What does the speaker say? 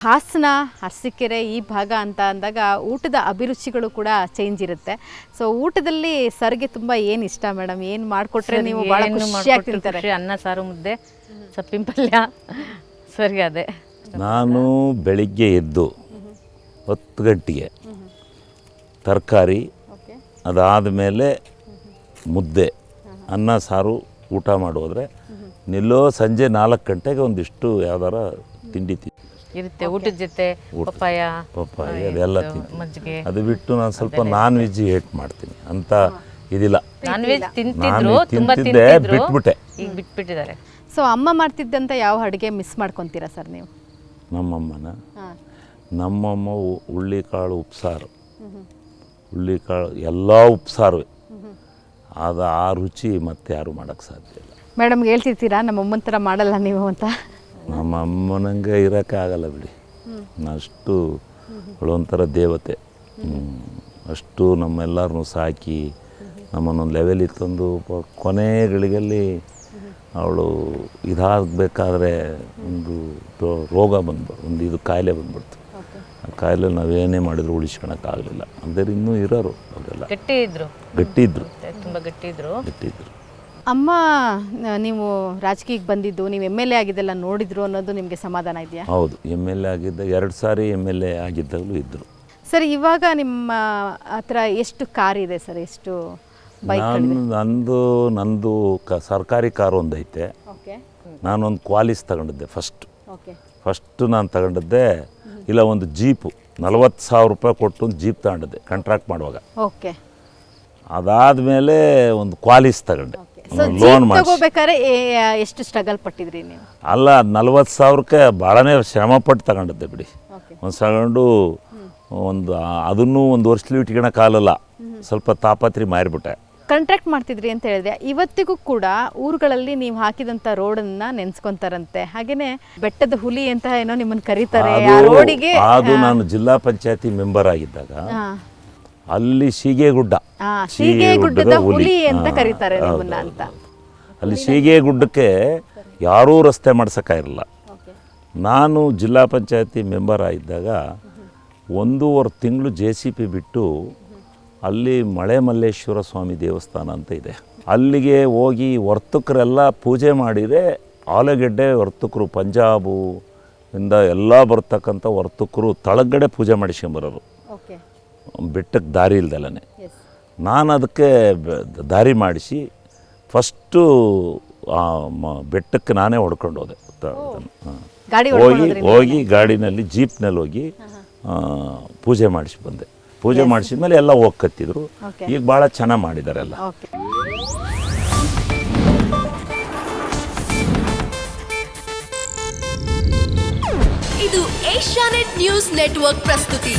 ಹಾಸನ ಅರಸೀಕೆರೆ ಈ ಭಾಗ ಅಂತ ಅಂದಾಗ ಊಟದ ಅಭಿರುಚಿಗಳು ಕೂಡ ಚೇಂಜ್ ಇರುತ್ತೆ. ಸೊ ಊಟದಲ್ಲಿ ಸರ್ಗೆ ತುಂಬ ಏನು ಇಷ್ಟ ಮೇಡಮ್? ಏನು ಮಾಡಿಕೊಟ್ರೆ ನೀವು ಭಾಳ ಖುಷಿಯಾಗಿ ತಿಂತಾರೆ? ಅನ್ನ ಸಾರು ಮುದ್ದೆ ಸೊಪ್ಪಿನ ಪಲ್ಯ ಸರ್ಗೆ ಅದೇ. ನಾನು ಬೆಳಿಗ್ಗೆ ಎದ್ದು 10 ಗಂಟೆಗೆ ತರಕಾರಿ, ಅದಾದ ಮೇಲೆ ಮುದ್ದೆ, ಅನ್ನ ಸಾರು ಊಟ ಮಾಡೋದ್ರೆ ನಿಲ್ಲೋ ಸಂಜೆ 4 ಗಂಟೆಗೆ ಒಂದಿಷ್ಟು ಯಾವ್ದಾರ ತಿಂಡಿ ಇರುತ್ತೆ ಊಟದ ಜೊತೆ. ಪಪ್ಪಾಯ ಅದೆಲ್ಲ ಮಜ್ಜಿಗೆ. ಅದು ಬಿಟ್ಟು ನಾನು ಸ್ವಲ್ಪ ನಾನ್ ವೆಜ್ ಹೇಟ್ ಮಾಡ್ತೀನಿ ಅಂತ ಇದಿಲ್ಲ. ನಾನ್ ವೆಜ್ ತಿಂತಿದ್ರು, ಬಿಟ್ಬಿಟ್ಟೆ, ಈಗ ಬಿಟ್ಬಿಟ್ಟಿದ್ದಾರೆ. ಸೊ ಅಮ್ಮ ಮಾಡ್ತಿದ್ದಂಥ ಯಾವ ಅಡುಗೆ ಮಿಸ್ ಮಾಡ್ಕೊತೀರಾ ಸರ್ ನೀವು? ನಮ್ಮಮ್ಮ ಹುಳ್ಳಿಕಾಳು ಉಪ್ಸಾರು, ಹುಳ್ಳಿಕಾಳು ಎಲ್ಲ ಉಪ್ಸಾರು, ಅದು ಆ ರುಚಿ ಮತ್ತೆ ಯಾರು ಮಾಡೋಕ್ಕೆ ಸಾಧ್ಯ ಇಲ್ಲ. ಮೇಡಮ್ಗೆ ಹೇಳ್ತಿರ್ತೀರಾ ನಮ್ಮ ಅಮ್ಮನ ಥರ ಮಾಡಲ್ಲ ನೀವು ಅಂತ? ನಮ್ಮ ಅಮ್ಮನಂಗೆ ಇರೋಕ್ಕೆ ಆಗಲ್ಲ ಬಿಡಿ. ಅಷ್ಟು ಒಂಥರ ದೇವತೆ. ಅಷ್ಟು ನಮ್ಮೆಲ್ಲರನ್ನೂ ಸಾಕಿ ನಮ್ಮನ್ನೊಂದು ಲೆವೆಲಿಗೆ ತಂದು ಕೊನೆಗಳಿಗಲ್ಲಿ ಅವಳು ಇದಾಗಬೇಕಾದ್ರೆ ಒಂದು ರೋಗ ಬಂದ್ಬಿಟ್ಟು ಇದು ಕಾಯಿಲೆ ಬಂದ್ಬಿಡ್ತು. ಆ ಕಾಯಿಲೆ ನಾವೇನೇ ಮಾಡಿದ್ರು ಉಳಿಸ್ಕೊಳಕ್ಕಾಗಲಿಲ್ಲ. ಅಂದರೆ ಇನ್ನೂ ಇರೋರು ಅವರೆಲ್ಲ ಗಟ್ಟಿದ್ರು, ತುಂಬ ಗಟ್ಟಿದ್ರು. ಅಮ್ಮ ನೀವು ರಾಜಕೀಯಕ್ಕೆ ಬಂದಿದ್ದು, ನೀವು MLA ಆಗಿದ್ದೆಲ್ಲ ನೋಡಿದ್ರು ಅನ್ನೋದು ನಿಮಗೆ ಸಮಾಧಾನ ಇದೆಯಾ? ಹೌದು, MLA ಆಗಿದ್ದ 2 ಸಾರಿ MLA ಆಗಿದ್ದಾಗಲೂ ಇದ್ದರು. ಸರ್ ಇವಾಗ ನಿಮ್ಮ ಹತ್ರ ಎಷ್ಟು ಕಾರ್ ಇದೆ ಸರ್? ಎಷ್ಟು ಬೈಕ್? ನಂದು ಸರ್ಕಾರಿ ಕಾರು ಒಂದೈತೆ. ನಾನೊಂದು ಕ್ವಾಲಿಸ್ ತಗೊಂಡಿದ್ದೆ ಫಸ್ಟ್ ನಾನು ತಗೊಂಡಿದ್ದೆ. ಇಲ್ಲ, ಒಂದು ಜೀಪು 40,000 ರೂಪಾಯಿ ಕೊಟ್ಟು ಒಂದು ಜೀಪ್ ತಗೊಂಡಿದ್ದೆ ಕಾಂಟ್ರಾಕ್ಟ್ ಮಾಡುವಾಗ. ಓಕೆ. ಅದಾದಮೇಲೆ ಒಂದು ಕ್ವಾಲಿಸ್ ತಗೊಂಡೆ ಲೋನ್ ತಗೋಬೇಕಾದ್ರೆ. ಎಷ್ಟು ಸ್ಟ್ರಗಲ್ ಪಟ್ಟಿದ್ರಿ ನೀವು? ಅಲ್ಲ, 40,000ಕ್ಕೆ ಭಾಳನೇ ಶ್ರಮಪಟ್ಟು ತಗೊಂಡಿದ್ದೆ ಬಿಡಿ. ಒಂದು ತಗೊಂಡು ಅದನ್ನು ಒಂದು ವರ್ಷದಲ್ಲಿ ಇಟ್ಕೊಳಕ್ಕಾಗಲ್ಲ, ಸ್ವಲ್ಪ ತಾಪತ್ರಿ ಮಾರಿಬಿಟ್ಟೆ. ಕಾಂಟ್ರಾಕ್ಟ್ ಮಾಡ್ತಿದ್ರಿ ಅಂತ ಹೇಳಿದೆ. ಇವತ್ತಿಗೂ ಕೂಡ ಊರುಗಳಲ್ಲಿ ನೀವು ಹಾಕಿದಂಥ ರೋಡನ್ನು ನೆನೆಸ್ಕೊಂತಾರಂತೆ. ಹಾಗೇನೆ ಬೆಟ್ಟದ ಹುಲಿ ಅಂತ ಏನೋ ನಿಮ್ಮನ್ನು ಕರೀತಾರೆ ಆ ರೋಡಿಗೆ. ಅದು ನಾನು ಜಿಲ್ಲಾ ಪಂಚಾಯತಿ ಮೆಂಬರ್ ಆಗಿದ್ದಾಗ ಅಲ್ಲಿ ಸೀಗೆಗುಡ್ಡದ ಹುಲಿ ಅಂತ ಕರೀತಾರೆ ನಿಮ್ಮನ್ನ ಅಂತ. ಅಲ್ಲಿ ಸೀಗೆಗುಡ್ಡಕ್ಕೆ ಯಾರೂ ರಸ್ತೆ ಮಾಡ್ಸೋಕ್ಕಾಗಿರಲ್ಲ. ನಾನು ಜಿಲ್ಲಾ ಪಂಚಾಯತಿ ಮೆಂಬರ್ ಆಗಿದ್ದಾಗ 1.5 ತಿಂಗಳು JCP ಬಿಟ್ಟು ಅಲ್ಲಿ ಮಳೆ ಮಲ್ಲೇಶ್ವರ ಸ್ವಾಮಿ ದೇವಸ್ಥಾನ ಅಂತ ಇದೆ, ಅಲ್ಲಿಗೆ ಹೋಗಿ ವರ್ತಕರೆಲ್ಲ ಪೂಜೆ ಮಾಡಿದರೆ ಆಲೂಗೆಡ್ಡೆ ವರ್ತಕರು, ಪಂಜಾಬು ಇಂದ ಎಲ್ಲ ಬರ್ತಕ್ಕಂಥ ವರ್ತಕರು ತಳಗಡೆ ಪೂಜೆ ಮಾಡಿಸ್ಕೊಂಬರೋರು, ಬೆಟ್ಟಕ್ಕೆ ದಾರಿ ಇಲ್ದಲ್ಲೇ. ನಾನು ಅದಕ್ಕೆ ದಾರಿ ಮಾಡಿಸಿ ಫಸ್ಟು ಬೆಟ್ಟಕ್ಕೆ ನಾನೇ ಹೊಡ್ಕೊಂಡು ಹೋದೆ. ಹೋಗಿ ಗಾಡಿನಲ್ಲಿ ಜೀಪ್ನಲ್ಲಿ ಹೋಗಿ ಪೂಜೆ ಮಾಡಿಸಿ ಬಂದೆ. ಪೂಜೆ ಮಾಡಿಸಿದ ಮೇಲೆ ಎಲ್ಲ ಹೋಗ್ಕತ್ತಿದ್ರು. ಈಗ ಭಾಳ ಚೆನ್ನಾಗಿ ಮಾಡಿದ್ದಾರೆ ಎಲ್ಲ. ಇದು ಏಷ್ಯಾನೆಟ್ ನ್ಯೂಸ್ ನೆಟ್ವರ್ಕ್ ಪ್ರಸ್ತುತಿ.